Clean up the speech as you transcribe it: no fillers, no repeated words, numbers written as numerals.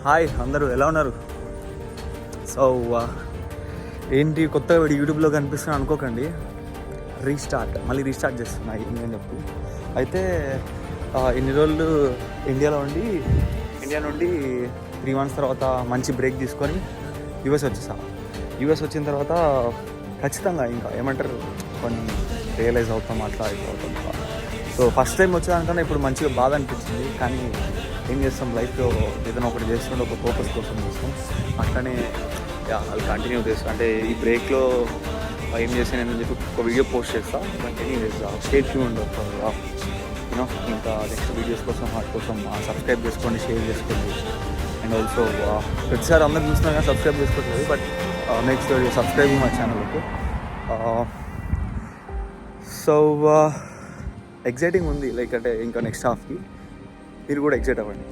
Hi అందరూ ఎలా ఉన్నారు? సో ఏంటి కొత్తగా యూట్యూబ్లో కనిపిస్తున్నా అనుకోకండి, మళ్ళీ రీస్టార్ట్ చేస్తున్నా ఏంటని చెప్పి. అయితే ఇన్ని రోజులు ఇండియా నుండి 3 months తర్వాత మంచి బ్రేక్ తీసుకొని యూఎస్ వచ్చిన తర్వాత ఖచ్చితంగా ఇంకా ఏమంటారు కొన్ని రియలైజ్ అవుతాం, అట్లా అయిపోతాం. సో ఫస్ట్ టైం వచ్చేదానికన్నా ఇప్పుడు మంచిగా బాధ అనిపించింది. కానీ ఏం చేస్తాం, లైఫ్లో ఏదైనా ఒకటి చేస్తుంటే ఒక పర్పస్ కోసం చేస్తాం. అట్లనే అది కంటిన్యూ చేస్తాం. అంటే ఈ బ్రేక్లో ఏం చేసాను నేను చెప్పి ఒక వీడియో పోస్ట్ చేస్తాను. కంటిన్యూ చేస్తాను. State tuned you know. ఇంకా నెక్స్ట్ వీడియోస్ కోసం వాటి కోసం సబ్స్క్రైబ్ చేసుకోండి, షేర్ చేసుకోండి. అండ్ ఆల్సో ప్రతిసారి అందరూ చూసినా కానీ సబ్స్క్రైబ్ చేసుకోవట్లేదు. బట్ నెక్స్ట్ సబ్స్క్రైబ్ మా ఛానల్కి. సో ఎగ్జైటింగ్ ఉంది, లైక్ అంటే ఇంకా నెక్స్ట్ హాఫ్కి మీరు కూడా ఎగ్జైట్ అవ్వండి.